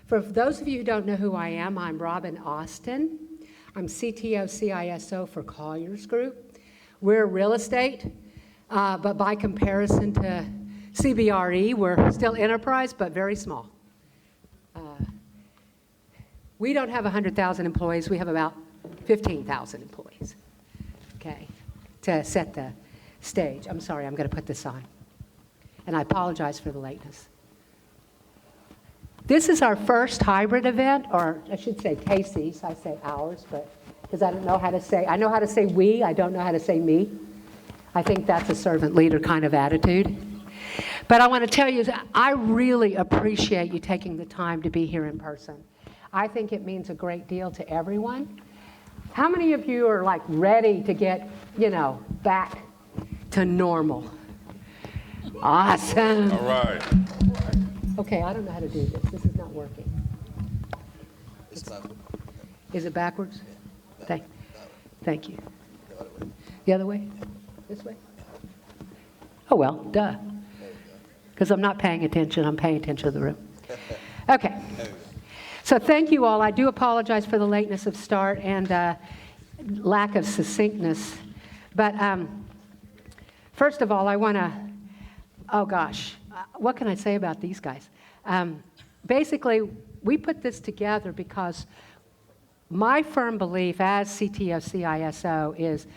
For those of you who don't know who I am, I'm Robin Austin. I'm CTO CISO for Colliers Group. We're real estate, but by comparison to CBRE, we're still enterprise, but very small. We don't have 100,000 employees. We have about 15,000 employees, okay, to set the stage. I'm sorry, I'm going to put this on. And I apologize for the lateness. This is our first hybrid event, or I should say Casey's. I say ours, but because I don't know how to say, I know how to say we, I don't know how to say me. I think that's a servant leader kind of attitude. But I want to tell you that I really appreciate you taking the time to be here in person. I think it means a great deal to everyone. How many of you are like ready to get, back to normal? Awesome. All right. Okay, I don't know how to do this. This is not working. Is it backwards? Thank you. The other way? This way? Oh, well, duh. Because I'm not paying attention. I'm paying attention to the room. Okay. So thank you all. I do apologize for the lateness of start and lack of succinctness. But first of all, I want to, what can I say about these guys? Basically, we put this together because my firm belief as CTO CISO is,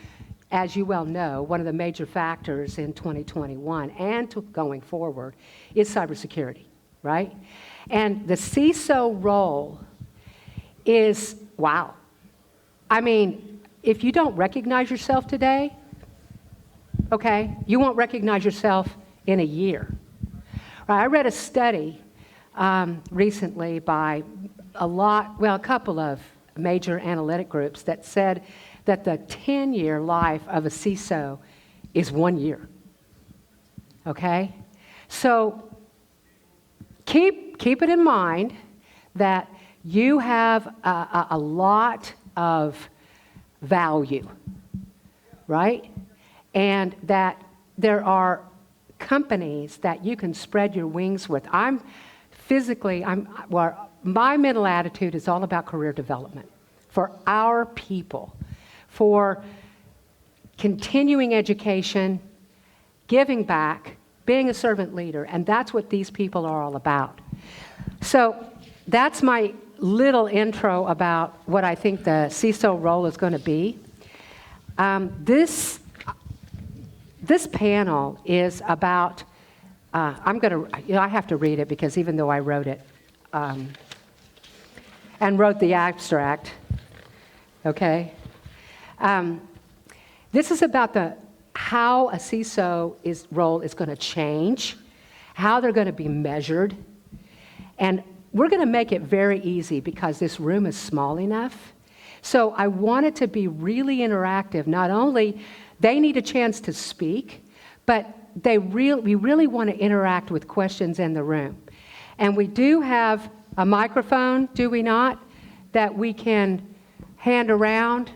as you well know, one of the major factors in 2021 and going forward is cybersecurity, right? And the CISO role is, wow. I mean, if you don't recognize yourself today, okay, you won't recognize yourself in a year. Right, I read a study recently by a couple of major analytic groups that said that the 10-year life of a CISO is 1 year, okay? So keep it in mind that you have a lot of value, right? And that there are companies that you can spread your wings with. My mental attitude is all about career development for our people, for continuing education, giving back, being a servant leader, and that's what these people are all about. So that's my little intro about what I think the CISO role is going to be. This panel is about, I have to read it because even though I wrote it and wrote the abstract, okay? This is about how a CISO role is going to change, how they're going to be measured, and we're going to make it very easy because this room is small enough. So I want it to be really interactive. Not only they need a chance to speak, but we really want to interact with questions in the room. And we do have a microphone, do we not, that we can hand around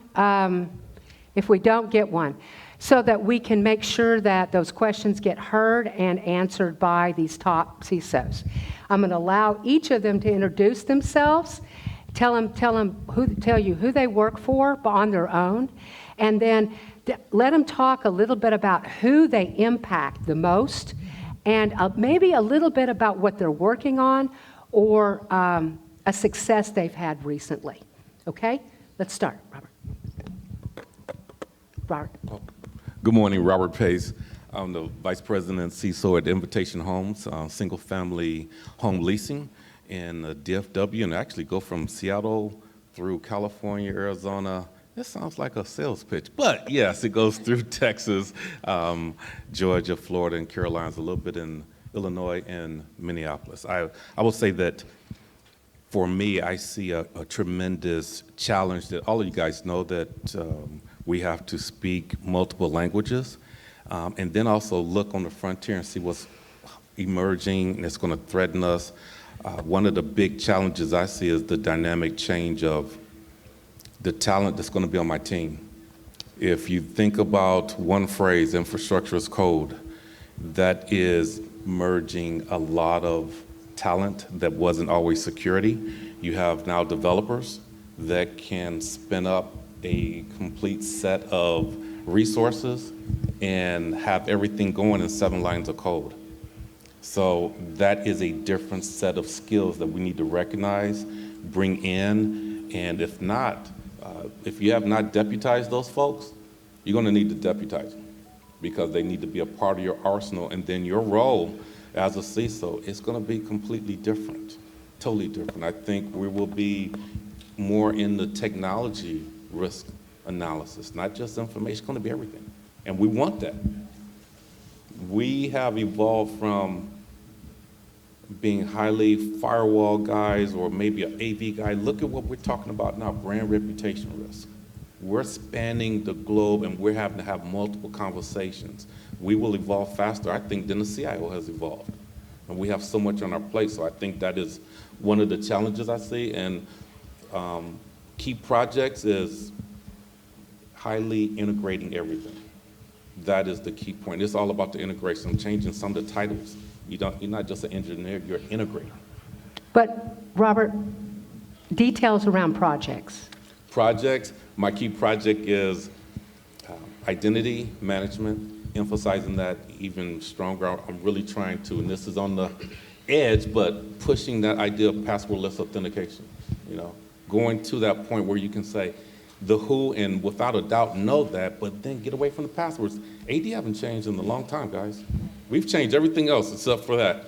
if we don't get one, so that we can make sure that those questions get heard and answered by these top CISOs. I'm going to allow each of them to introduce themselves, tell you who they work for on their own, and then let them talk a little bit about who they impact the most, and maybe a little bit about what they're working on or a success they've had recently. Okay? Let's start, Robert. Good morning, Robert Pace. I'm the Vice President CISO at Invitation Homes, single-family home leasing in the DFW, and actually go from Seattle through California, Arizona. This sounds like a sales pitch, but yes, it goes through Texas, Georgia, Florida, and Carolinas, a little bit in Illinois and Minneapolis. I will say that for me, I see a tremendous challenge that all of you guys know that we have to speak multiple languages, and then also look on the frontier and see what's emerging and it's going to threaten us. One of the big challenges I see is the dynamic change of the talent that's going to be on my team. If you think about one phrase, infrastructure as code, that is merging a lot of talent that wasn't always security. You have now developers that can spin up a complete set of resources and have everything going in 7 lines of code. So that is a different set of skills that we need to recognize, bring in, and if not, if you have not deputized those folks, you're going to need to deputize them because they need to be a part of your arsenal, and then your role as a CISO is going to be completely different, totally different. I think we will be more in the technology risk analysis, not just information, it's going to be everything, and we want that. We have evolved from being highly firewall guys or maybe an AV guy. Look at what we're talking about now, brand reputation risk. We're spanning the globe and we're having to have multiple conversations. We will evolve faster, I think, than the CIO has evolved. And we have so much on our plate, so I think that is one of the challenges I see. And key projects is highly integrating everything. That is the key point. It's all about the integration. I'm changing some of the titles. You're not just an engineer, you're an integrator. But Robert, details around projects. Projects, my key project is identity management, emphasizing that even stronger. I'm really trying to, and this is on the edge, but pushing that idea of passwordless authentication. You know, going to that point where you can say the who and without a doubt know that, but then get away from the passwords. AD haven't changed in a long time, guys. We've changed everything else except for that.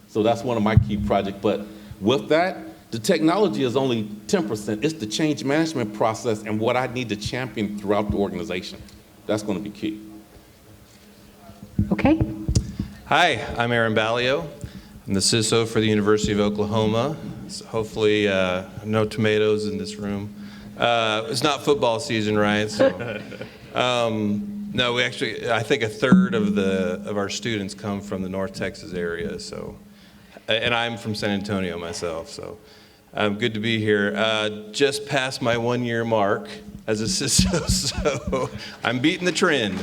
So that's one of my key projects. But with that, the technology is only 10%. It's the change management process and what I need to champion throughout the organization. That's going to be key. Okay. Hi, I'm Aaron Ballio. I'm the CISO for the University of Oklahoma. So hopefully no tomatoes in this room. It's not football season, right? So, no, we actually, I think a third of our students come from the North Texas area. So, and I'm from San Antonio myself. So, good to be here. Just past my 1-year mark as a CISO, so I'm beating the trend.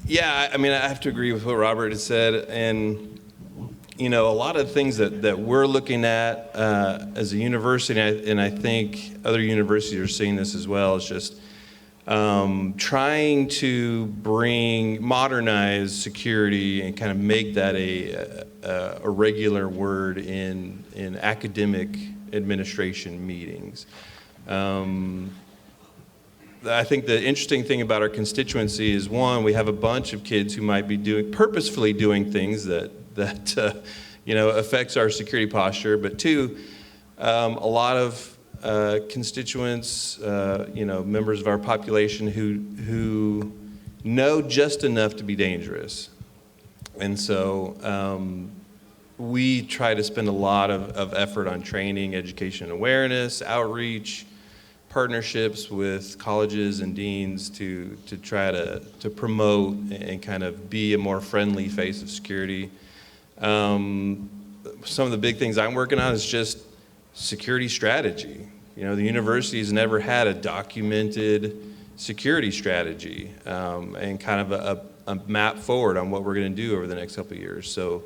Yeah, I mean, I have to agree with what Robert has said, and you know, a lot of things that we're looking at as a university, and I think other universities are seeing this as well, is just trying to modernize security and kind of make that a regular word in academic administration meetings. I think the interesting thing about our constituency is, one, we have a bunch of kids who might be purposefully doing things that you know, affects our security posture, but two, a lot of constituents, you know, members of our population who know just enough to be dangerous. And so we try to spend a lot of effort on training, education, awareness, outreach, partnerships with colleges and deans to try to promote and kind of be a more friendly face of security. Some of the big things I'm working on is just security strategy. You know, the university has never had a documented security strategy and kind of a map forward on what we're going to do over the next couple of years. So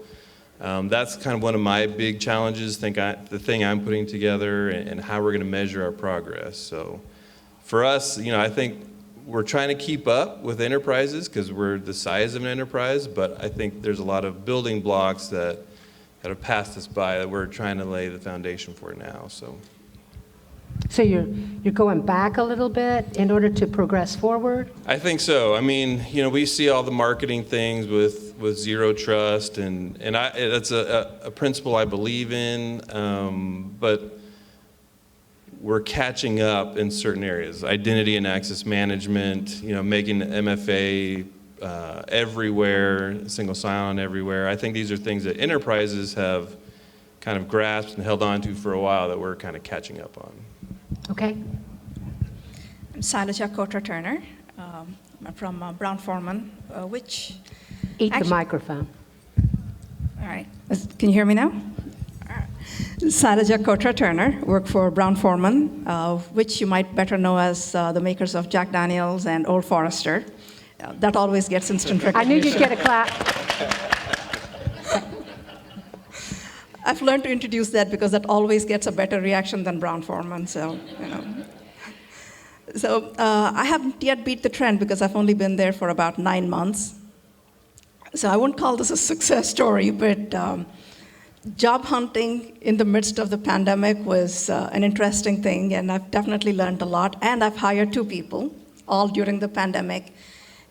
that's kind of one of my big challenges, the thing I'm putting together and how we're going to measure our progress. So for us, you know, I think we're trying to keep up with enterprises because we're the size of an enterprise, but I think there's a lot of building blocks that have passed us by that we're trying to lay the foundation for now. So you're going back a little bit in order to progress forward? I think so. I mean, you know, we see all the marketing things with zero trust, and that's a principle I believe in, but we're catching up in certain areas. Identity and access management, you know, making the MFA everywhere, single sign-on everywhere. I think these are things that enterprises have kind of grasped and held on to for a while that we're kind of catching up on. Okay. I'm Sailaja Kotra-Turner. I'm from Brown-Forman, which... Eat the microphone. All right. Can you hear me now? All right. Sailaja Kotra-Turner, work for Brown-Forman, which you might better know as the makers of Jack Daniels and Old Forester. That always gets instant recognition. I knew you'd get a clap. I've learned to introduce that because that always gets a better reaction than Brown Foreman. So, So I haven't yet beat the trend because I've only been there for about 9 months. So I wouldn't call this a success story, but job hunting in the midst of the pandemic was an interesting thing, and I've definitely learned a lot. And I've hired 2 people, all during the pandemic.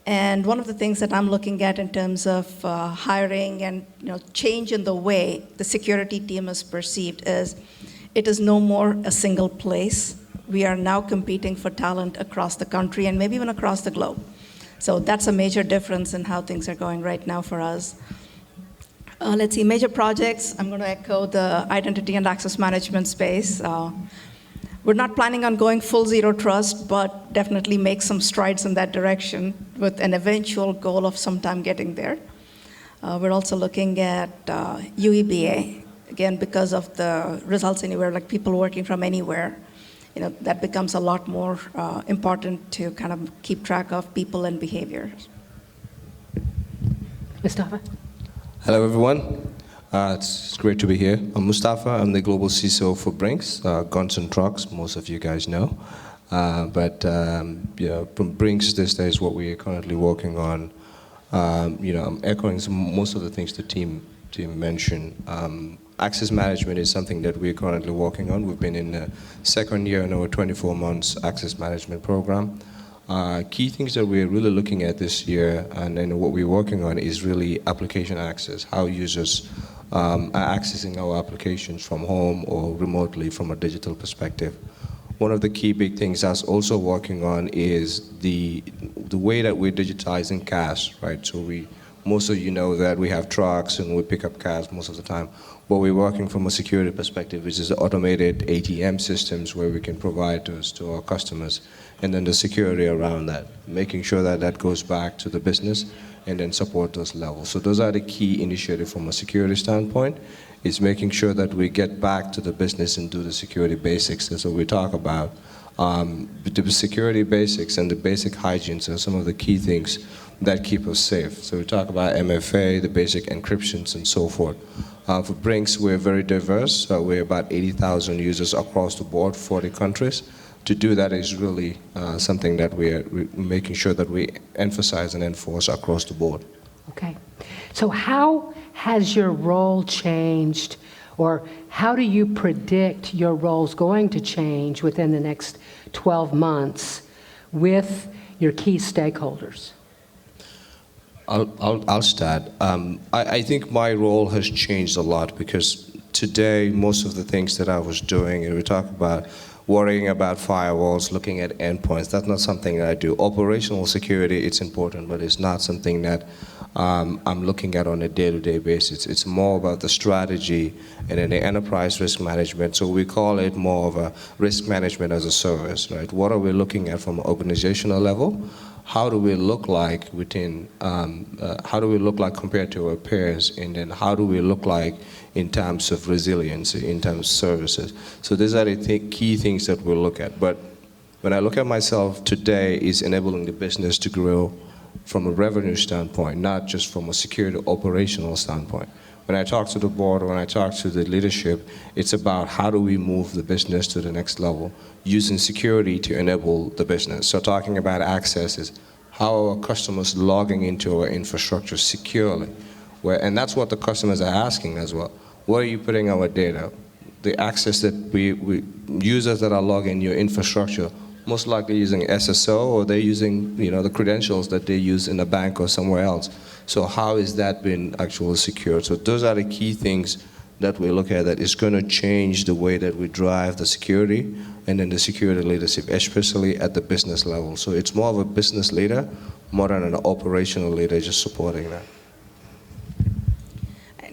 And one of the things that I'm looking at in terms of hiring and change in the way the security team is perceived is it is no more a single place. We are now competing for talent across the country and maybe even across the globe. So that's a major difference in how things are going right now for us. Let's see, major projects. I'm going to echo the identity and access management space. We're not planning on going full zero trust, but definitely make some strides in that direction with an eventual goal of sometime getting there. We're also looking at UEBA, again, because of the results anywhere, like people working from anywhere. That becomes a lot more important to kind of keep track of people and behaviors. Mustafa? Hello, everyone. It's great to be here. I'm Mustafa. I'm the global CISO for Brinks, Guns and Trucks, most of you guys know. From Brinks, this is what we are currently working on. I'm echoing most of the things the team mentioned. Access management is something that we're currently working on. We've been in the second year in our 24 months access management program. Key things that we're really looking at this year and then what we're working on is really application access, how users are accessing our applications from home or remotely from a digital perspective. One of the key big things that's also working on is the way that we're digitizing cash, right? So most of you know that we have trucks and we pick up cash most of the time. But we're working from a security perspective, which is automated ATM systems where we can provide those to our customers, and then the security around that, making sure that that goes back to the business and then support those levels. So those are the key initiatives from a security standpoint, is making sure that we get back to the business and do the security basics. That's what we talk about. The security basics and the basic hygienes are some of the key things that keep us safe. So we talk about MFA, the basic encryptions and so forth. For Brinks, we're very diverse. We're about 80,000 users across the board, 40 countries. To do that is really something that we're making sure that we emphasize and enforce across the board. Okay. So how has your role changed, or how do you predict your role's going to change within the next 12 months with your key stakeholders? I'll start. I think my role has changed a lot because today most of the things that I was doing, and we talk about worrying about firewalls, looking at endpoints, that's not something that I do. Operational security, it's important, but it's not something that I'm looking at on a day-to-day basis. It's more about the strategy and then the enterprise risk management. So we call it more of a risk management as a service, right? What are we looking at from an organizational level? How do we look like within, how do we look like compared to our peers? And then how do we look like in terms of resiliency, in terms of services? So these are the key things that we'll look at. But when I look at myself today, is enabling the business to grow from a revenue standpoint, not just from a security operational standpoint. When I talk to the board or when I talk to the leadership, it's about how do we move the business to the next level using security to enable the business. So talking about access is how are our customers logging into our infrastructure securely? And that's what the customers are asking as well. Where are you putting our data? The access that we users that are logging your infrastructure, most likely using SSO, or they're using the credentials that they use in a bank or somewhere else. So how is that been actually secured? So those are the key things that we look at that is going to change the way that we drive the security and then the security leadership, especially at the business level. So it's more of a business leader more than an operational leader just supporting that.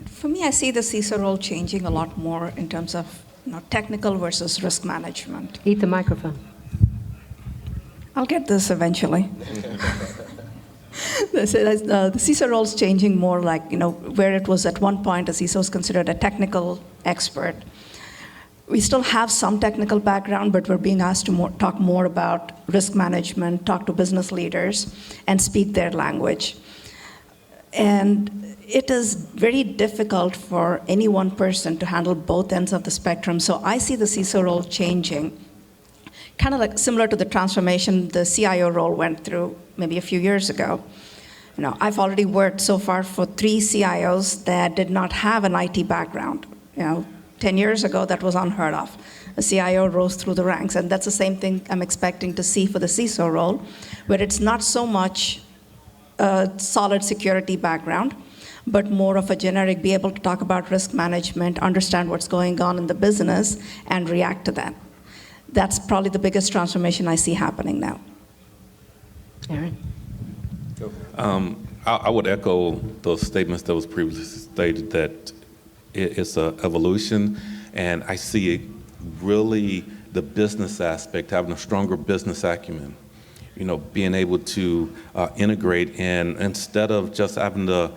For me, I see the CISO role changing a lot more in terms of technical versus risk management. Eat the microphone. I'll get this eventually. The CISO role is changing more like, where it was at one point a CISO was considered a technical expert. We still have some technical background, but we're being asked to talk more about risk management, talk to business leaders, and speak their language. And it is very difficult for any one person to handle both ends of the spectrum. So I see the CISO role changing, kind of like similar to the transformation the CIO role went through maybe a few years ago. I've already worked so far for 3 CIOs that did not have an IT background. 10 years ago, that was unheard of. A CIO rose through the ranks, and that's the same thing I'm expecting to see for the CISO role, where it's not so much a solid security background, but more of a generic, be able to talk about risk management, understand what's going on in the business, and react to that. That's probably the biggest transformation I see happening now. Aaron? I would echo those statements that was previously stated, that it's an evolution, and I see it really the business aspect, having a stronger business acumen, being able to integrate, and instead of just having the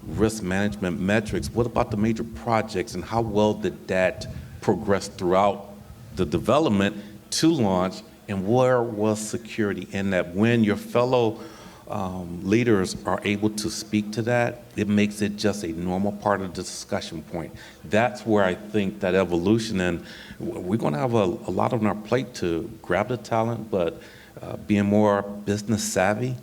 risk management metrics, what about the major projects and how well did that progress throughout the development to launch, and where was security in that? When your fellow leaders are able to speak to that, it makes it just a normal part of the discussion point. That's where I think that evolution, and we're going to have a lot on our plate to grab the talent, but being more business savvy,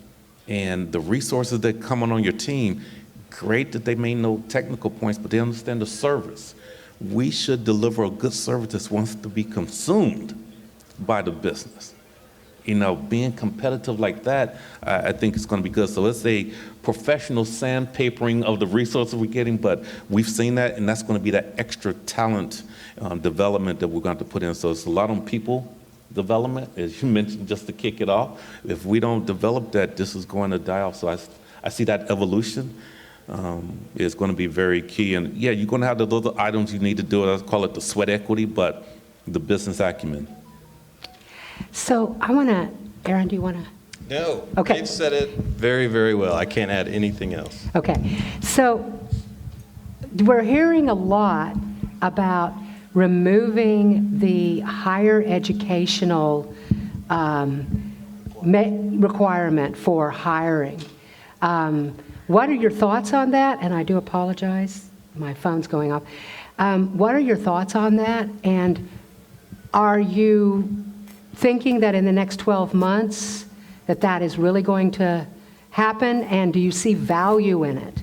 and the resources that come on your team, great that they may know technical points, but they understand the service. We should deliver a good service that wants to be consumed by the business. Being competitive like that, I think it's going to be good. So it's a professional sandpapering of the resources we're getting, but we've seen that, and that's going to be that extra talent development that we're going to put in. So it's a lot on people development, as you mentioned, just to kick it off. If we don't develop that, this is going to die off. So I see that evolution is going to be very key. And yeah, you're going to have the little items you need to do. I call it the sweat equity, but the business acumen. So I want to, Aaron, do you want to? No, Okay. Dave said it very, very well. I can't add anything else. Okay. So we're hearing a lot about removing the higher educational requirement for hiring. What are your thoughts on that? And I do apologize, my phone's going off. What are your thoughts on that? And are you thinking that in the next 12 months that is really going to happen? And do you see value in it?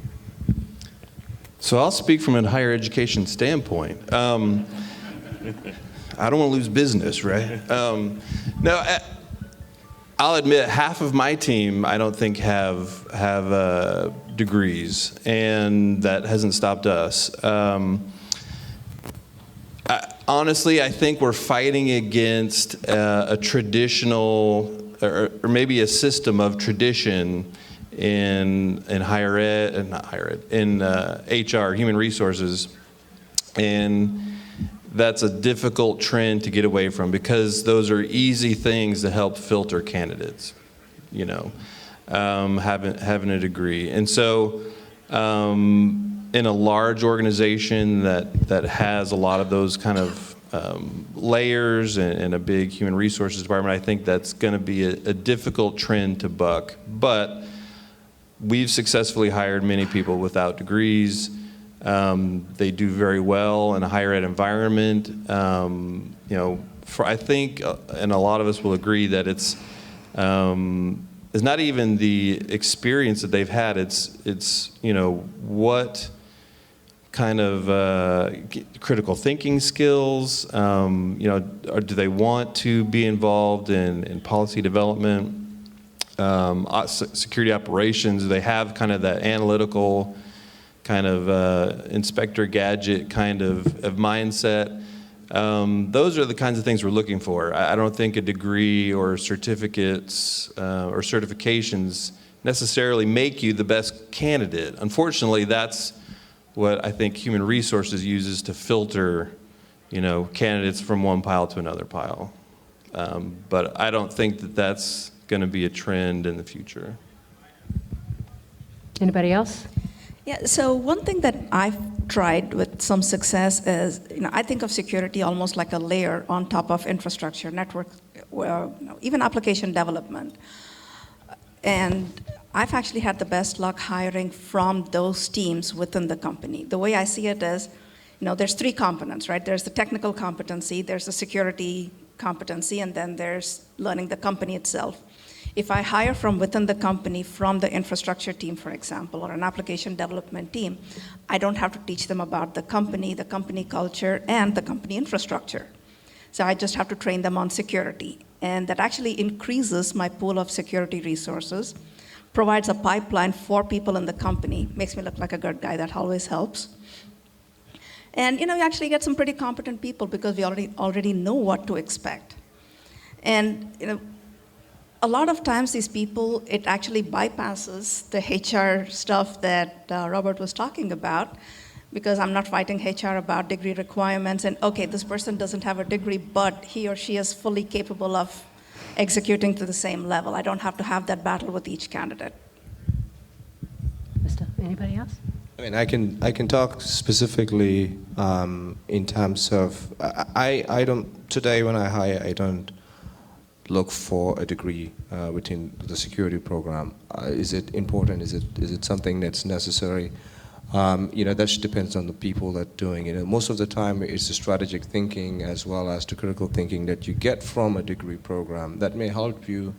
So I'll speak from a higher education standpoint. I don't want to lose business, right? No, I'll admit half of my team I don't think have degrees, and that hasn't stopped us. Honestly, I think we're fighting against a traditional, or maybe a system of tradition in higher ed, not higher ed, in HR, human resources, and that's a difficult trend to get away from, because those are easy things to help filter candidates, having a degree. And so in a large organization that has a lot of those kind of layers and a big human resources department, I think that's going to be a difficult trend to buck. But we've successfully hired many people without degrees. They do very well in a higher ed environment. I think, and a lot of us will agree, that it's not even the experience that they've had. It's what kind of critical thinking skills, or do they want to be involved in policy development, security operations? Do they have kind of that analytical kind of Inspector Gadget kind of mindset? Those are the kinds of things we're looking for. I don't think a degree or certificates or certifications necessarily make you the best candidate. Unfortunately, that's what I think human resources uses to filter, candidates from one pile to another pile. But I don't think that that's going to be a trend in the future. Anybody else? Yeah, so one thing that I've tried with some success is, I think of security almost like a layer on top of infrastructure, network, even application development. And I've actually had the best luck hiring from those teams within the company. The way I see it is, there's three components, right? There's the technical competency, there's the security competency, and then there's learning the company itself. If I hire from within the company, from the infrastructure team, for example, or an application development team, I don't have to teach them about the company culture, and the company infrastructure. So I just have to train them on security. And that actually increases my pool of security resources, provides a pipeline for people in the company, makes me look like a good guy, that always helps. And you actually get some pretty competent people because we already know what to expect. And a lot of times these people, it actually bypasses the HR stuff that Robert was talking about, because I'm not fighting HR about degree requirements and, okay, this person doesn't have a degree, but he or she is fully capable of executing to the same level. I don't have to have that battle with each candidate. Anybody else? I mean, I can talk specifically in terms of, I don't, today when I hire, I don't look for a degree within the security program. Is it important? Is it something that's necessary? That just depends on the people that are doing it. Most of the time, it's the strategic thinking as well as the critical thinking that you get from a degree program that may help you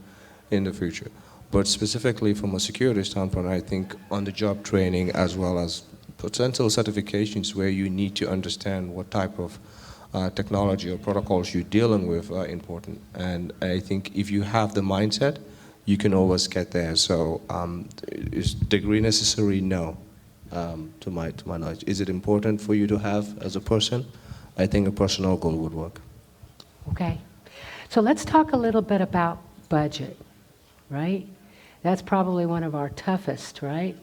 in the future. But specifically from a security standpoint, I think on-the-job training as well as potential certifications where you need to understand what type of technology or protocols you're dealing with are important. And I think if you have the mindset, you can always get there. So is degree necessary? No, to my knowledge. Is it important for you to have as a person? I think a personal goal would work. Okay. So let's talk a little bit about budget, right? That's probably one of our toughest, right?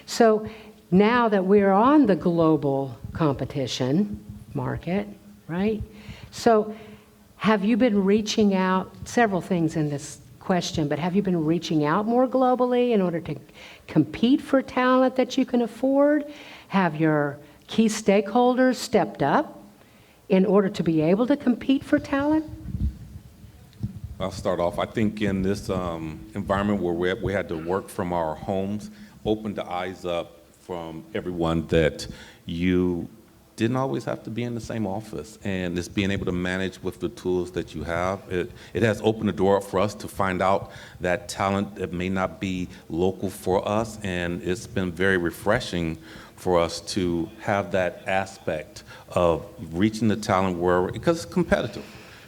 So now that we're on the global competition market, right? So have you been reaching out, several things in this question, but have you been reaching out more globally in order to compete for talent that you can afford? Have your key stakeholders stepped up in order to be able to compete for talent? I'll start off. I think in this environment where we had to work from our homes, opened the eyes up from everyone that you didn't always have to be in the same office, and it's being able to manage with the tools that you have. It has opened the door up for us to find out that talent that may not be local for us, and it's been very refreshing for us to have that aspect of reaching the talent where, because it's competitive.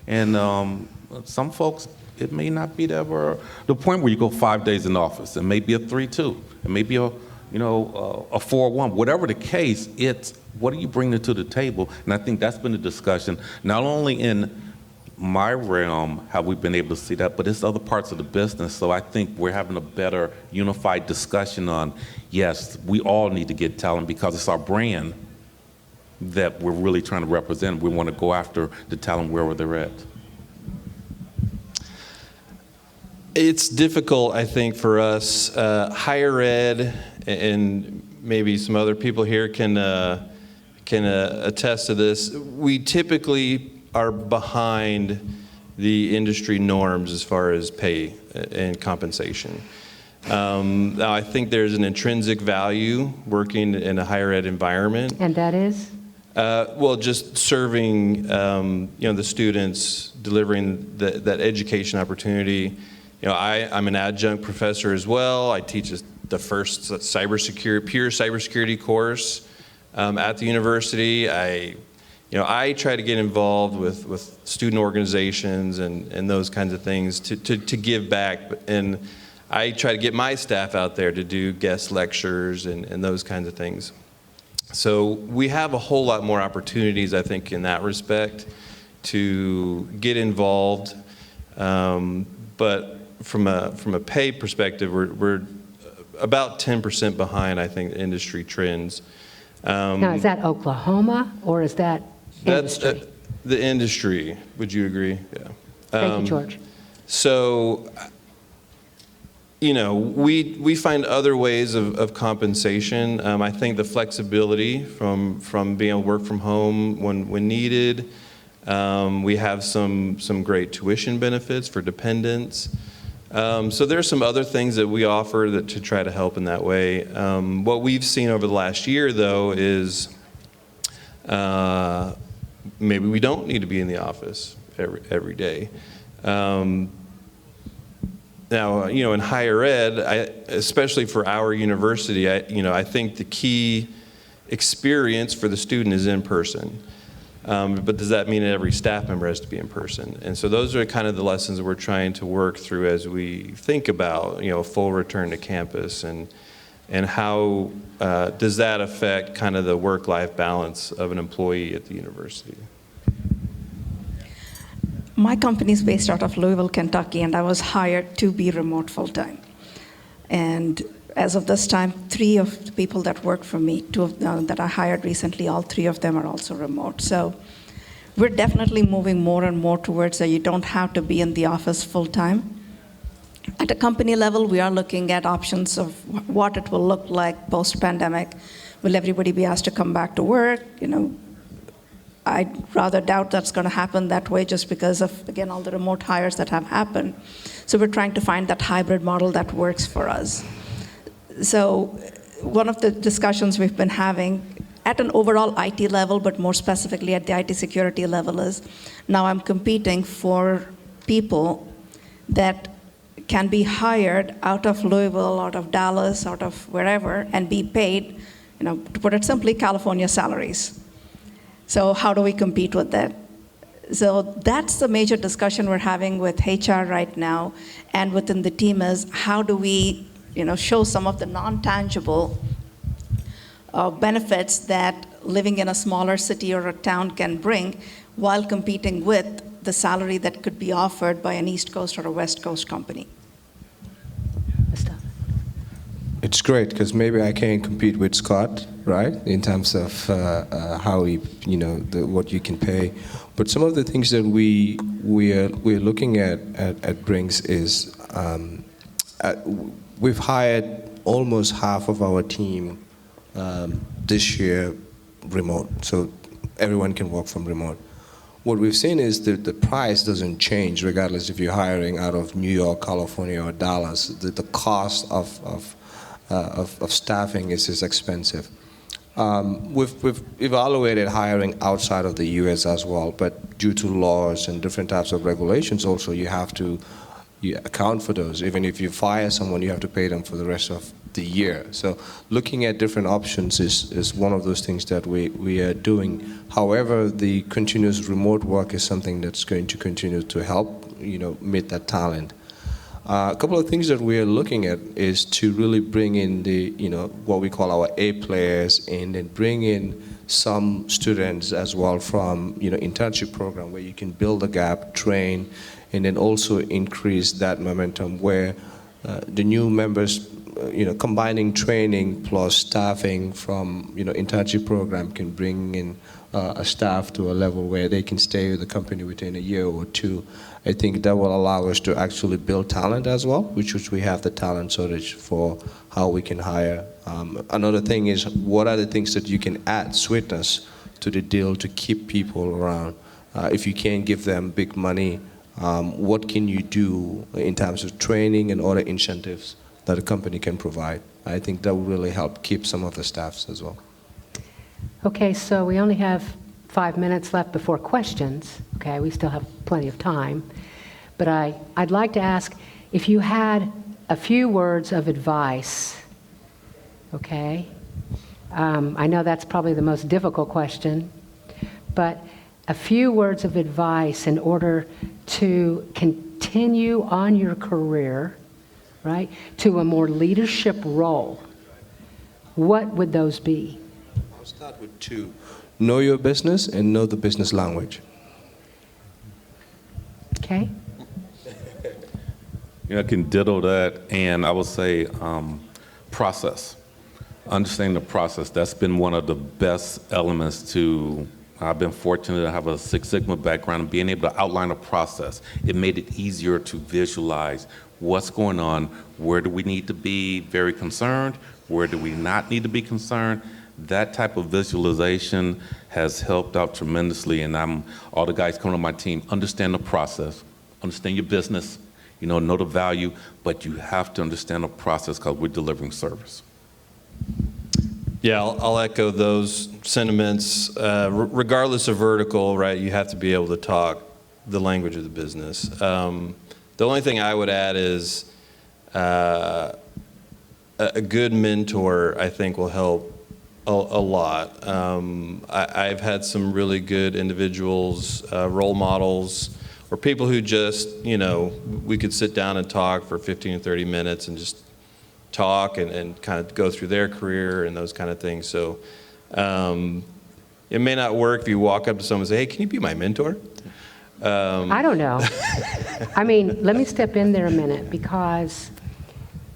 And some folks, it may not be the point where you go 5 days in the office. It may be a 3-2. It may be a 4-1. Whatever the case, it's what are you bringing to the table? And I think that's been the discussion. Not only in my realm have we been able to see that, but it's other parts of the business. So I think we're having a better unified discussion on, yes, we all need to get talent because it's our brand that we're really trying to represent. We want to go after the talent wherever they're at. It's difficult, I think, for us. Higher ed, and maybe some other people here can attest to this. We typically are behind the industry norms as far as pay and compensation. Now, I think there's an intrinsic value working in a higher ed environment. And that is? Well, just serving, the students, delivering that education opportunity. I'm an adjunct professor as well. I teach the first pure cybersecurity course at the university. I try to get involved with student organizations and those kinds of things to give back. And I try to get my staff out there to do guest lectures and those kinds of things. So we have a whole lot more opportunities, I think, in that respect to get involved. But from a pay perspective, we're about 10% behind, I think, industry trends. Now, is that Oklahoma or is that industry? That's the industry. Would you agree? Yeah. Thank you, George. So, we find other ways of compensation. I think the flexibility from being able to work from home when needed. We have some great tuition benefits for dependents. So there's some other things that we offer that to try to help in that way. What we've seen over the last year, though, is maybe we don't need to be in the office every day. Now, in higher ed, especially for our university, I think the key experience for the student is in person. But does that mean that every staff member has to be in person? And so those are kind of the lessons that we're trying to work through as we think about, full return to campus and how does that affect kind of the work-life balance of an employee at the university? My company is based out of Louisville, Kentucky, and I was hired to be remote full-time. And as of this time, 3 of the people that work for me, 2 of them that I hired recently, all 3 of them are also remote. So we're definitely moving more and more towards that you don't have to be in the office full-time. At a company level, we are looking at options of what it will look like post-pandemic. Will everybody be asked to come back to work? I'd rather doubt that's going to happen that way just because of, again, all the remote hires that have happened. So we're trying to find that hybrid model that works for us. So one of the discussions we've been having at an overall IT level, but more specifically at the IT security level, is now I'm competing for people that can be hired out of Louisville, out of Dallas, out of wherever, and be paid, to put it simply, California salaries. So how do we compete with that? So that's the major discussion we're having with HR right now, and within the team is how do we, show some of the non-tangible benefits that living in a smaller city or a town can bring while competing with the salary that could be offered by an East Coast or a West Coast company. It's great because maybe I can compete with Scott, right, in terms of how he, what you can pay. But some of the things that we're looking at Brinks is we've hired almost half of our team this year remote, so everyone can work from remote. What we've seen is that the price doesn't change regardless if you're hiring out of New York, California, or Dallas. The cost of staffing is expensive. We've evaluated hiring outside of the U.S. as well, but due to laws and different types of regulations also, you have to account for those. Even if you fire someone, you have to pay them for the rest of the year. So looking at different options is one of those things that we are doing. However, the continuous remote work is something that's going to continue to help, meet that talent. A couple of things that we are looking at is to really bring in the, what we call our A players, and then bring in some students as well from, internship program where you can build a gap, train, and then also increase that momentum where the new members, combining training plus staffing from, internship program can bring in a staff to a level where they can stay with the company within a year or 2. I think that will allow us to actually build talent as well, which we have the talent shortage for how we can hire. Another thing is, what are the things that you can add sweetness to the deal to keep people around? If you can't give them big money, what can you do in terms of training and other incentives that a company can provide? I think that will really help keep some of the staffs as well. Okay, so we only have 5 minutes left before questions. Okay, we still have plenty of time. But I'd like to ask if you had a few words of advice, okay? I know that's probably the most difficult question, but a few words of advice in order to continue on your career, right, to a more leadership role. What would those be? I'll start with 2. Know your business and know the business language. Okay. I can ditto that, and I would say process. Understanding the process, that's been one of the best elements to, I've been fortunate to have a Six Sigma background and being able to outline a process. It made it easier to visualize what's going on, where do we need to be very concerned, where do we not need to be concerned. That type of visualization has helped out tremendously, and all the guys coming on my team understand the process, understand your business, know the value, but you have to understand the process because we're delivering service. Yeah, I'll echo those sentiments. Regardless of vertical, right, you have to be able to talk the language of the business. The only thing I would add is a good mentor, I think, will help a lot. I've had some really good individuals, role models, or people who just, we could sit down and talk for 15 or 30 minutes and just talk and kind of go through their career and those kind of things. So it may not work if you walk up to someone and say, hey, can you be my mentor? I don't know. I mean, let me step in there a minute because,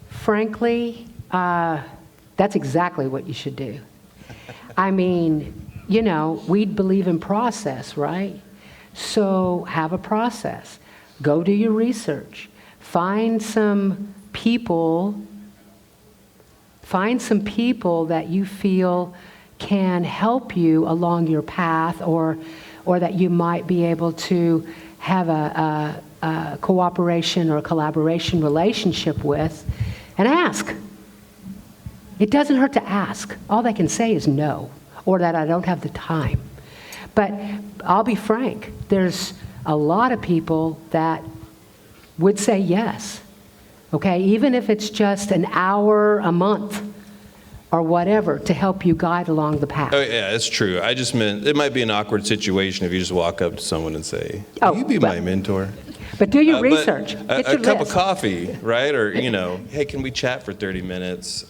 frankly, that's exactly what you should do. I mean, we believe in process, right? So have a process. Go do your research. Find some people that you feel can help you along your path or that you might be able to have a cooperation or a collaboration relationship with, and ask. It doesn't hurt to ask. All they can say is no, or that I don't have the time. But I'll be frank, there's a lot of people that would say yes, okay? Even if it's just an hour a month or whatever to help you guide along the path. Oh, yeah, it's true. I just meant it might be an awkward situation if you just walk up to someone and say, "Will you be my mentor?" But do your research. But Get your a cup list. of coffee, right? Or, hey, can we chat for 30 minutes?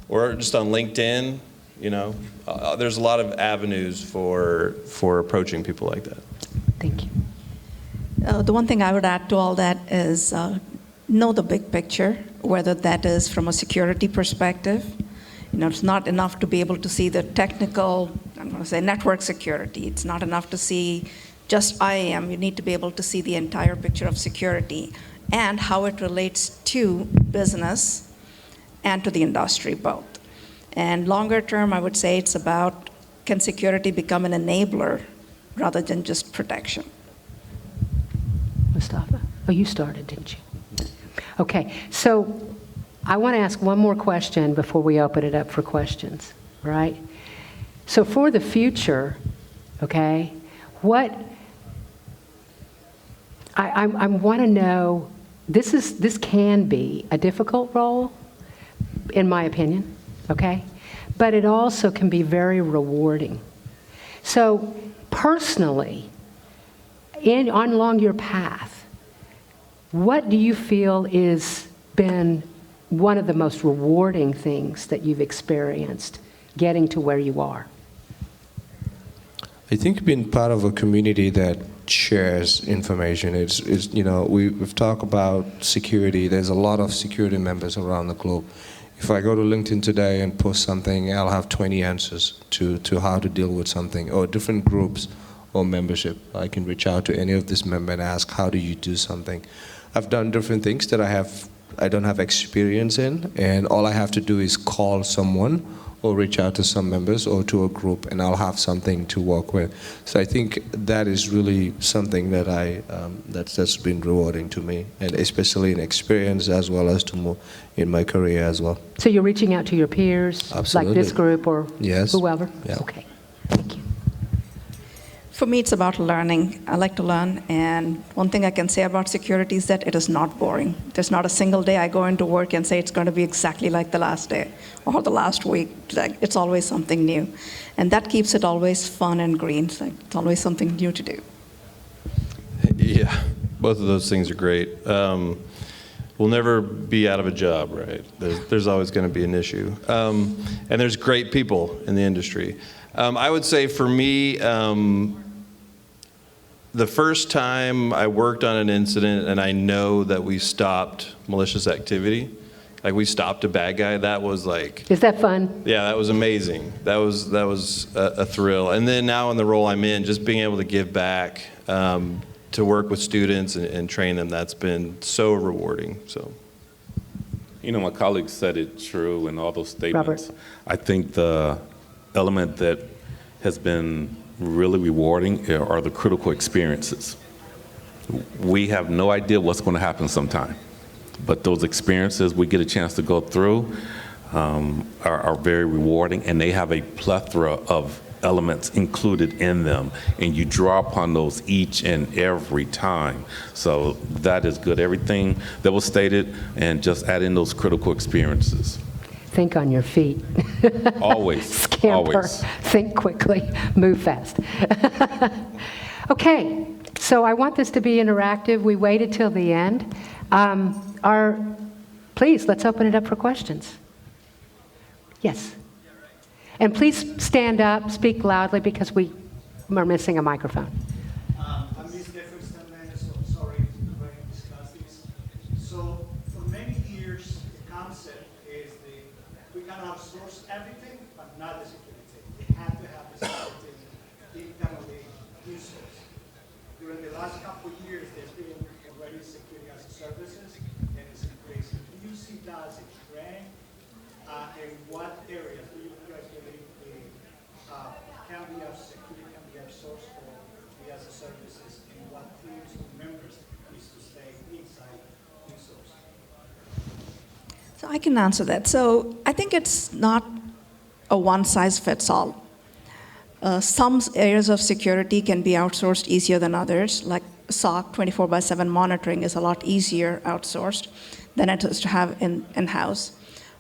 Or just on LinkedIn, there's a lot of avenues for approaching people like that. Thank you. The one thing I would add to all that is know the big picture, whether that is from a security perspective. It's not enough to be able to see the technical, I'm going to say network security. It's not enough to see just IAM. You need to be able to see the entire picture of security and how it relates to business and to the industry both. And longer term, I would say it's about, can security become an enabler rather than just protection? Mustafa? Oh, you started, didn't you? Okay, so I want to ask one more question before we open it up for questions, right? So for the future, okay, I want to know, this can be a difficult role, in my opinion, okay? But it also can be very rewarding. So personally, along your path, what do you feel is been one of the most rewarding things that you've experienced getting to where you are? I think being part of a community that shares information is we've talked about security. There's a lot of security members around the globe. If I go to LinkedIn today and post something, I'll have 20 answers to how to deal with something, or different groups or membership. I can reach out to any of this member and ask, how do you do something? I've done different things that I don't have experience in, and all I have to do is call someone or reach out to some members or to a group, and I'll have something to work with. So I think that is really something that that's been rewarding to me, and especially in experience as well as in my career as well. So you're reaching out to your peers, Absolutely. like this group or Yes. whoever? Yeah. Okay, thank you. For me, it's about learning. I like to learn, and one thing I can say about security is that it is not boring. There's not a single day I go into work and say it's going to be exactly like the last day or the last week. It's always something new, and that keeps it always fun and green. It's always something new to do. Yeah, both of those things are great. We'll never be out of a job, right? There's always going to be an issue. And there's great people in the industry. I would say for me, the first time I worked on an incident and I know that we stopped malicious activity, like we stopped a bad guy, that was like... Is that fun? Yeah, that was amazing. That was a thrill. And then now in the role I'm in, just being able to give back, to work with students and train them, that's been so rewarding. So, My colleague said it true in all those statements. Robert. I think the element that has been really rewarding are the critical experiences. We have no idea what's going to happen sometime. But those experiences we get a chance to go through are very rewarding, and they have a plethora of elements included in them, and you draw upon those each and every time. So that is good. Everything that was stated, and just add in those critical experiences. Think on your feet. Always. Scamper. Always. Think quickly. Move fast. Okay, so I want this to be interactive. We waited till the end. Please, let's open it up for questions. Yes. And please stand up, speak loudly, because we are missing a microphone. I'm Ms. Jefferson, so sorry to discuss this. So for many years, the concept is that we can outsource everything, but not the security. We have to have the security internally users. During the last couple of years, there's been already security as a services, and it's increasing. Do you see that as a trend? And what areas do you guys believe security can be outsourced or be as a services, and what teams or members needs to stay inside resource? So I can answer that. So I think it's not a one-size-fits-all. Some areas of security can be outsourced easier than others, like SOC 24/7 monitoring is a lot easier outsourced than it is to have in-house.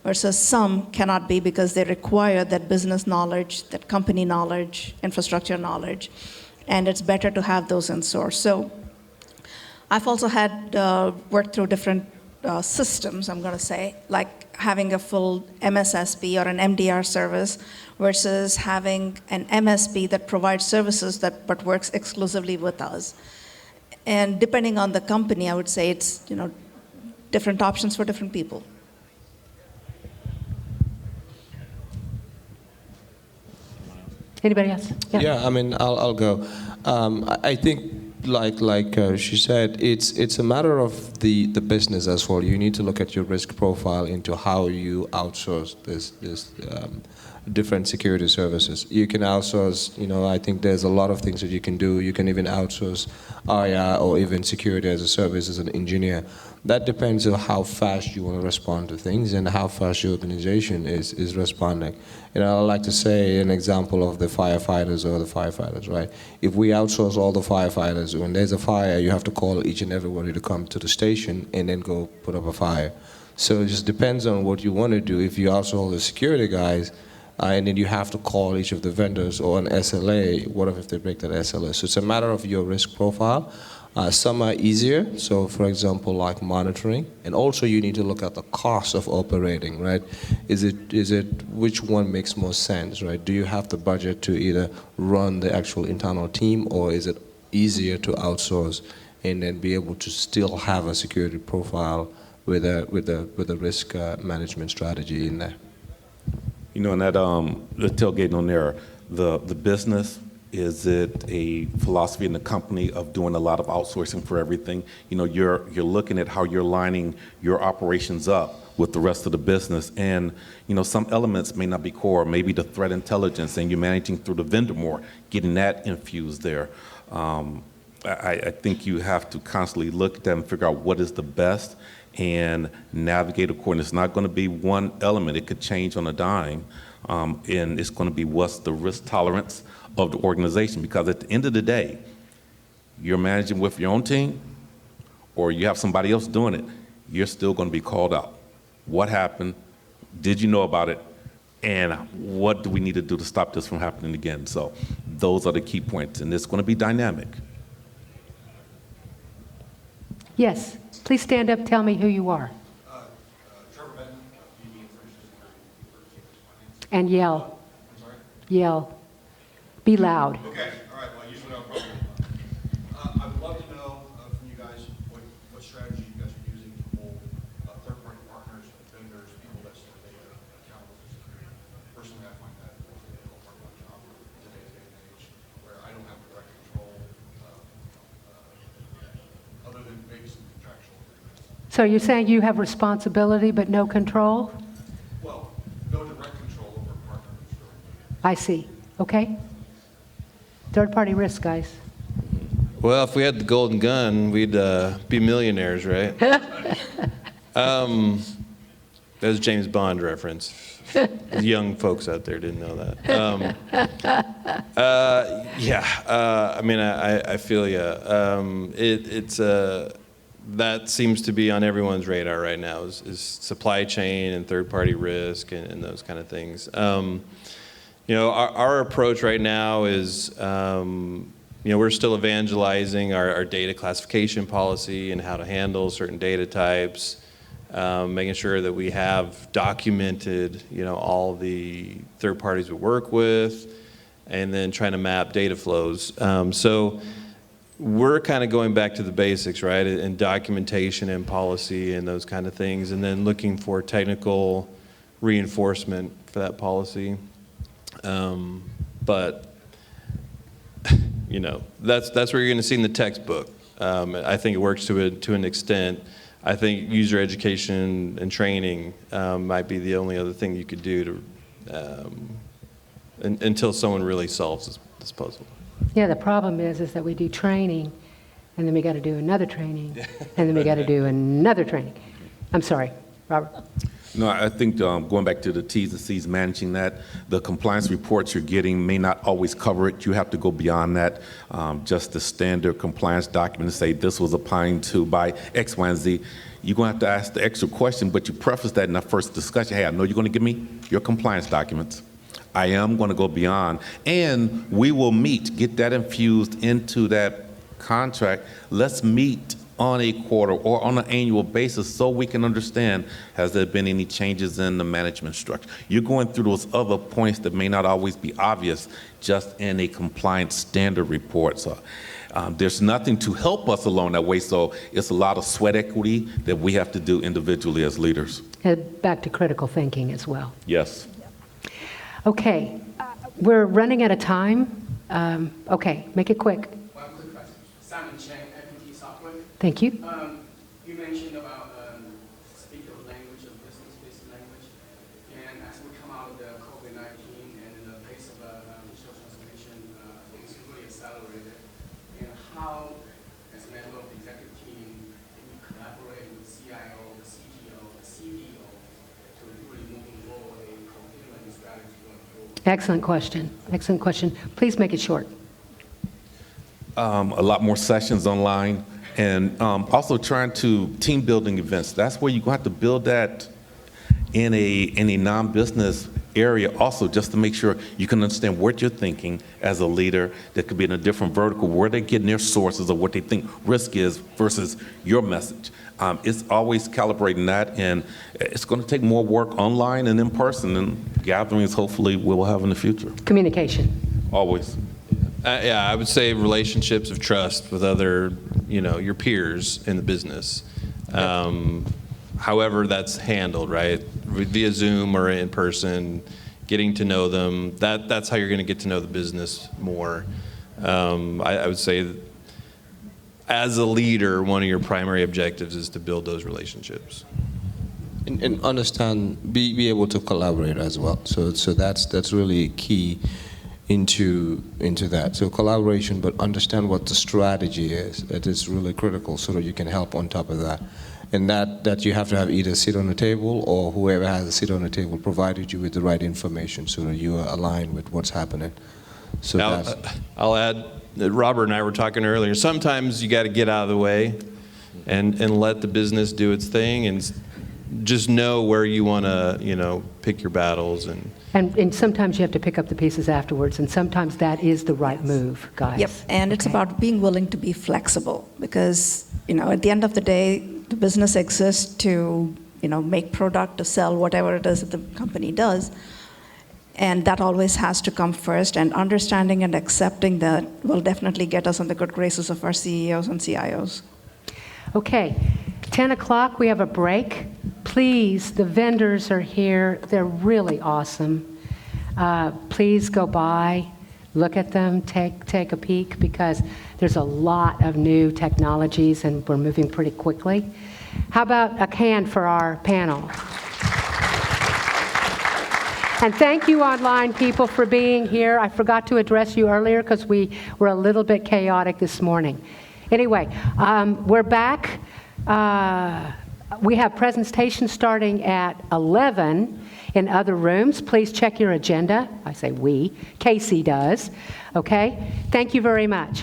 Versus some cannot be because they require that business knowledge, that company knowledge, infrastructure knowledge, and it's better to have those in source. So I've also had worked through different systems, I'm going to say, like having a full MSSP or an MDR service versus having an MSP that provides services but works exclusively with us. And depending on the company, I would say it's different options for different people. Anybody else? Yeah, I mean, I'll go. I think, like she said, it's a matter of the business as well. You need to look at your risk profile into how you outsource this different security services. You can outsource, I think there's a lot of things that you can do. You can even outsource IR or even security as a service as an engineer. That depends on how fast you want to respond to things and how fast your organization is responding. I like to say an example of the firefighters, right? If we outsource all the firefighters, when there's a fire, you have to call each and everybody to come to the station and then go put up a fire. So it just depends on what you want to do. If you outsource the security guys, and then you have to call each of the vendors or an SLA, what if they break that SLA? So it's a matter of your risk profile. Some are easier, so for example, like monitoring, and also you need to look at the cost of operating, right? Is it which one makes more sense, right? Do you have the budget to either run the actual internal team, or is it easier to outsource and then be able to still have a security profile with a risk management strategy in there? And that the tailgating on there, the business. Is it a philosophy in the company of doing a lot of outsourcing for everything? You're looking at how you're lining your operations up with the rest of the business, and some elements may not be core. Maybe the threat intelligence, and you're managing through the vendor more, getting that infused there. I think you have to constantly look at that and figure out what is the best and navigate accordingly. It's not going to be one element; it could change on a dime, and it's going to be what's the risk tolerance of the organization, because at the end of the day, you're managing with your own team or you have somebody else doing it, you're still going to be called out. What happened? Did you know about it? And what do we need to do to stop this from happening again? So those are the key points, and it's going to be dynamic. Yes. Please stand up, tell me who you are. And yell. I'm sorry? Yell. Be loud. Okay, all right, well, I usually don't have a problem. I would love to know from you guys what strategy you guys are using to hold third-party partners, vendors, people that store data accountable to security. Personally, I find that a difficult part of my job in today's day and age, where I don't have direct control other than maybe some contractual agreements. So you're saying you have responsibility but no control? Well, no direct control over a partner who's storing data. I see. Okay. Third-party risk, guys. Well, if we had the golden gun, we'd be millionaires, right? That's a James Bond reference. Young folks out there didn't know that. I mean, I feel you. That seems to be on everyone's radar right now is supply chain and third-party risk and those kind of things. Our approach right now is, we're still evangelizing our data classification policy and how to handle certain data types. Making sure that we have documented, all the third parties we work with, and then trying to map data flows. So we're kind of going back to the basics, right, in documentation and policy and those kind of things, and then looking for technical reinforcement for that policy. But that's what you're going to see in the textbook. I think it works to an extent. I think user education and training might be the only other thing you could do until someone really solves this puzzle. Yeah, the problem is that we do training, and then we got to do another training, and then we got to do another training. I'm sorry, Robert. No, I think going back to the T's and C's, managing that, the compliance reports you're getting may not always cover it. You have to go beyond that. Just the standard compliance document to say this was opined to by X, Y, and Z. You're going to have to ask the extra question, but you preface that in the first discussion. Hey, I know you're going to give me your compliance documents. I am going to go beyond, and we will meet, get that infused into that contract. Let's meet on a quarter or on an annual basis so we can understand, has there been any changes in the management structure? You're going through those other points that may not always be obvious just in a compliance standard report. So there's nothing to help us along that way, so it's a lot of sweat equity that we have to do individually as leaders. And back to critical thinking as well. Yes. Okay, we're running out of time. Okay, make it quick. One quick question. Simon Cheng, FPT Software. Thank you. You mentioned about speak the language of business language, and as we come out of the COVID-19 and the pace of digital transformation, I think it's really accelerated. And how, as a member of the executive team, can you collaborate with the CIO, the CTO, the CDO to really moving forward a coherent strategy going forward? Excellent question. Excellent question. Please make it short. A lot more sessions online, and also trying to team building events. That's where you're going to have to build that in a non-business area also, just to make sure you can understand what you're thinking as a leader that could be in a different vertical, where they're getting their sources of what they think risk is versus your message. It's always calibrating that, and it's going to take more work online and in person, and gatherings hopefully we'll have in the future. Communication. Always. I would say relationships of trust with other, your peers in the business. However that's handled, right? Via Zoom or in person, getting to know them. That's how you're going to get to know the business more. I would say that as a leader, one of your primary objectives is to build those relationships. And understand, be able to collaborate as well. So that's really key into that. So collaboration, but understand what the strategy is. That is really critical, so that you can help on top of that. And that you have to have either sit on the table, or whoever has a seat on the table provided you with the right information so that you are aligned with what's happening. So Now, I'll add that Robert and I were talking earlier. Sometimes you got to get out of the way and let the business do its thing, and just know where you want to, pick your battles. And sometimes you have to pick up the pieces afterwards, and sometimes that is the right move, guys. Yep, and it's about being willing to be flexible, because, at the end of the day, the business exists to, make product, to sell whatever it is that the company does. And that always has to come first, and understanding and accepting that will definitely get us on the good graces of our CEOs and CIOs. Okay, 10 o'clock, we have a break. Please, the vendors are here. They're really awesome. Please go by, look at them, take a peek, because there's a lot of new technologies and we're moving pretty quickly. How about a hand for our panel? And thank you, online people, for being here. I forgot to address you earlier because we were a little bit chaotic this morning. Anyway, we're back. We have presentations starting at 11 in other rooms. Please check your agenda. I say we. Casey does. Okay? Thank you very much.